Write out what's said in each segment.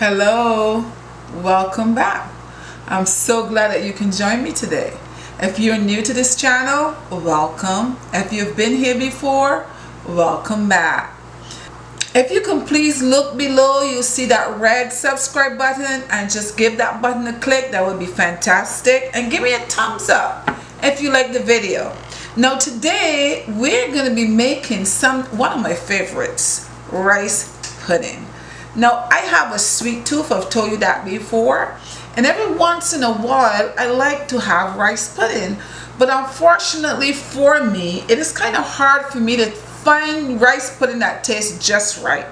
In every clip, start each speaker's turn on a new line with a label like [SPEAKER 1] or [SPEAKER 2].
[SPEAKER 1] Hello, welcome back. I'm so glad that you can join me today. If you're new to this channel, welcome. If you've been here before, welcome back. If you can please look below, you'll see that red subscribe button and just give that button a click. That would be fantastic. And give me a thumbs up if you like the video. Now today we're going to be making one of my favorites, rice pudding. Now I have a sweet tooth, I've told you that before, and every once in a while I like to have rice pudding, but unfortunately for me it is kind of hard for me to find rice pudding that tastes just right.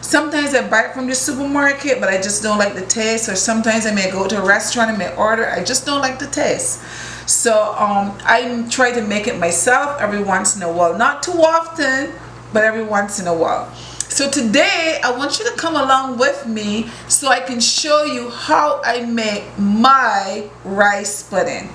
[SPEAKER 1] Sometimes I buy it from the supermarket but I just don't like the taste, or sometimes I may go to a restaurant and may order, I just don't like the taste. So I try to make it myself every once in a while, not too often, but every once in a while. So today I want you to come along with me so I can show you how I make my rice pudding.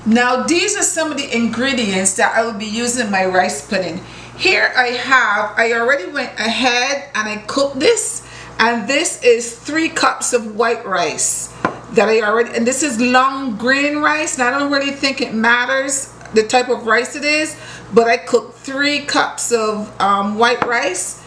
[SPEAKER 1] Now these are some of the ingredients that I will be using in my rice pudding. Here I already went ahead and I cooked this, and this is 3 cups of white rice that and this is long grain rice, and I don't really think it matters the type of rice it is, but I cooked 3 cups of white rice.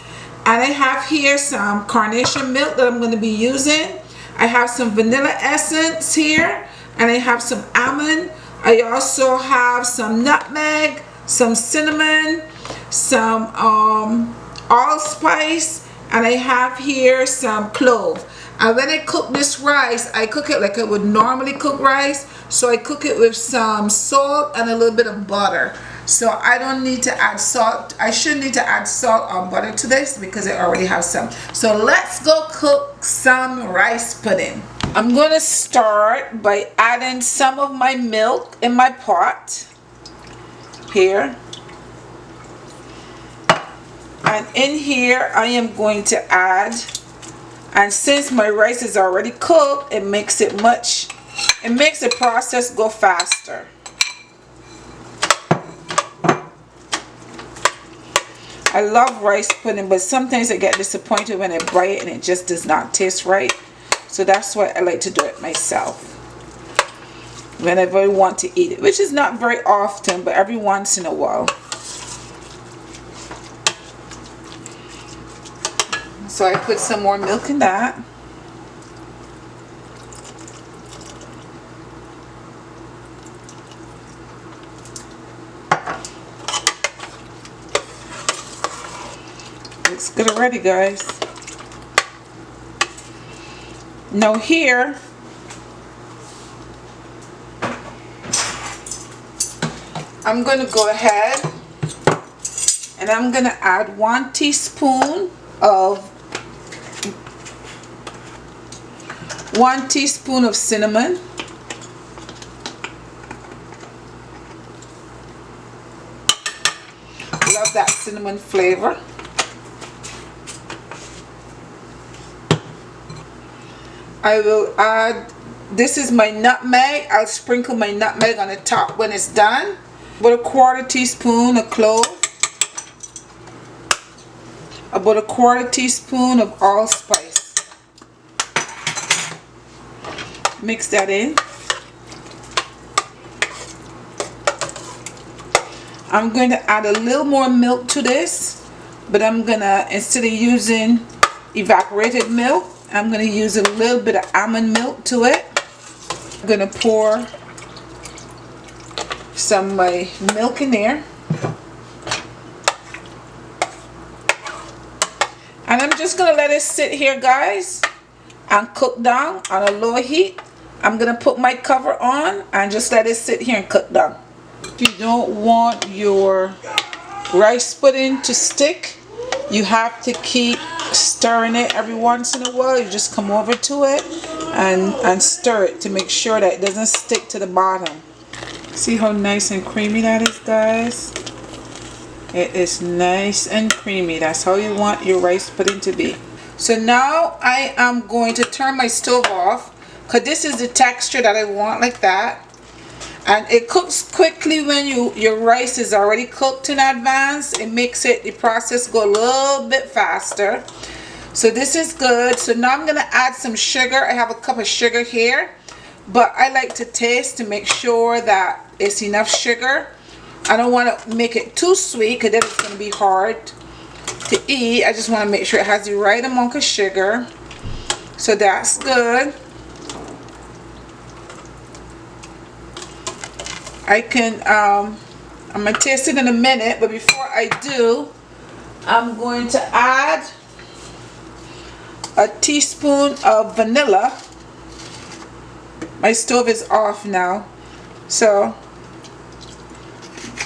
[SPEAKER 1] And I have here some carnation milk that I'm going to be using. I have some vanilla essence here, and I have some almond. I also have some nutmeg, some cinnamon, some allspice, and I have here some clove. And when I cook this rice, I cook it like I would normally cook rice. So I cook it with some salt and a little bit of butter. So I don't need to add salt. I shouldn't need to add salt or butter to this because I already have some. So let's go cook some rice pudding. I'm going to start by adding some of my milk in my pot here. And in here I am going to add, and since my rice is already cooked, it makes the process go faster. I love rice pudding, but sometimes I get disappointed when I buy it and it just does not taste right. So that's why I like to do it myself whenever I want to eat it, which is not very often, but every once in a while. So I put some more milk in that. Looks good already, guys. Now here I'm going to go ahead and I'm going to add 1 teaspoon of cinnamon. Love that cinnamon flavor. I will add, this is my nutmeg. I'll sprinkle my nutmeg on the top when it's done. About a 1/4 teaspoon of clove. About a 1/4 teaspoon of allspice. Mix that in. I'm going to add a little more milk to this, but I'm gonna, instead of using evaporated milk, I'm going to use a little bit of almond milk to it. I'm going to pour some of my milk in there. And I'm just going to let it sit here, guys, and cook down on a low heat. I'm going to put my cover on and just let it sit here and cook down. If you don't want your rice pudding to stick, you have to keep stirring it every once in a while. You just come over to it and stir it to make sure that it doesn't stick to the bottom. See how nice and creamy that is, guys? It is nice and creamy. That's how you want your rice pudding to be. So now I am going to turn my stove off, because this is the texture that I want, like that. And it cooks quickly when your rice is already cooked in advance. It makes the process go a little bit faster. So this is good. So now I'm gonna add some sugar. I have a cup of sugar here, but I like to taste to make sure that it's enough sugar. I don't want to make it too sweet because then it's gonna be hard to eat. I just want to make sure it has the right amount of sugar. So that's good. I can I'm gonna taste it in a minute, but before I do, I'm going to add a teaspoon of vanilla. My stove is off now, so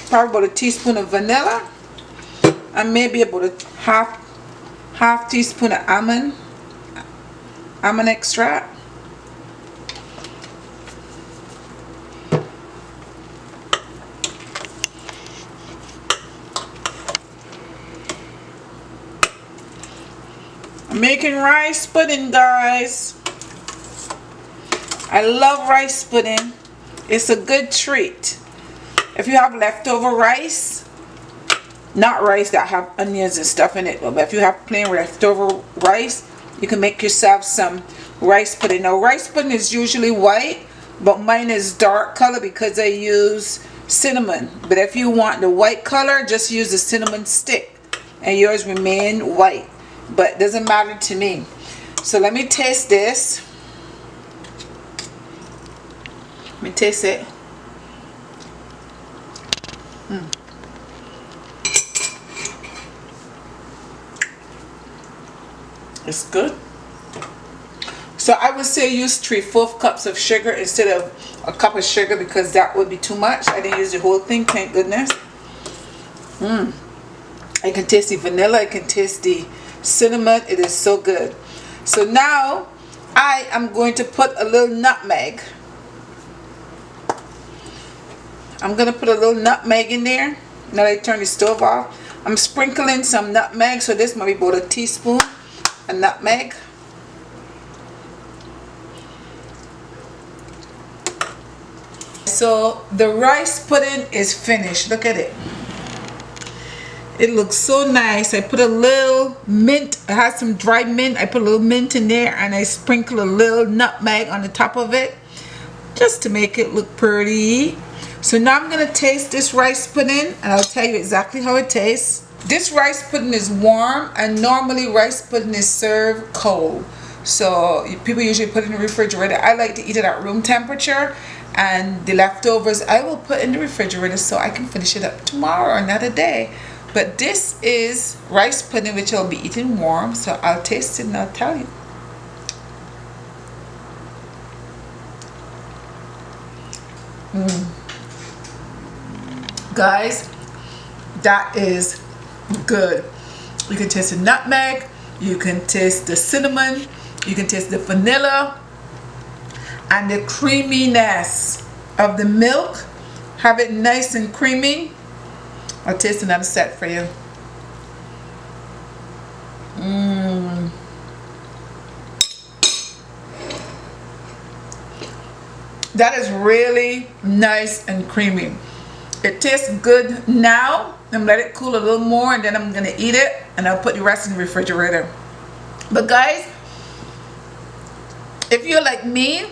[SPEAKER 1] probably about a teaspoon of vanilla, and maybe about a half teaspoon of almond extract. I'm making rice pudding, guys. I love rice pudding. It's a good treat. If you have leftover rice, not rice that have onions and stuff in it, but if you have plain leftover rice, you can make yourself some rice pudding. Now rice pudding is usually white, but mine is dark color because I use cinnamon. But if you want the white color, just use the cinnamon stick and yours remain white. But it doesn't matter to me. So let me taste this. Let me taste it. It's good. So I would say use 3/4 cups of sugar instead of a cup of sugar because that would be too much. I didn't use the whole thing, thank goodness. I can taste the vanilla, I can taste the cinnamon. It is so good. So now I am going to put a little nutmeg. I'm going to put a little nutmeg in there. Now that I turn the stove off, I'm sprinkling some nutmeg. So this might be about a teaspoon of nutmeg. So the rice pudding is finished. Look at it. It looks so nice. I put a little mint. I had some dried mint. I put a little mint in there and I sprinkle a little nutmeg on the top of it just to make it look pretty. So now I'm going to taste this rice pudding and I'll tell you exactly how it tastes. This rice pudding is warm and normally rice pudding is served cold. So people usually put it in the refrigerator. I like to eat it at room temperature, and the leftovers I will put in the refrigerator so I can finish it up tomorrow or another day. But this is rice pudding which I'll be eating warm, so I'll taste it and I'll tell you. Guys, that is good. You can taste the nutmeg, you can taste the cinnamon, you can taste the vanilla, and the creaminess of the milk. Have it nice and creamy. I'll taste another set for you. That is really nice and creamy. It tastes good now. I'm let it cool a little more and then I'm gonna eat it and I'll put the rest in the refrigerator. But guys, if you're like me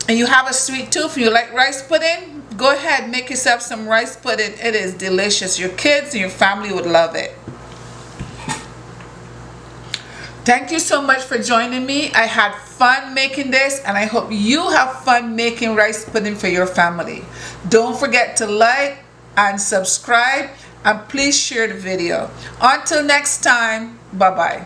[SPEAKER 1] and you have a sweet tooth and you like rice pudding, go ahead, make yourself some rice pudding. It is delicious. Your kids and your family would love it. Thank you so much for joining me. I had fun making this and I hope you have fun making rice pudding for your family. Don't forget to like and subscribe and please share the video. Until next time, bye-bye.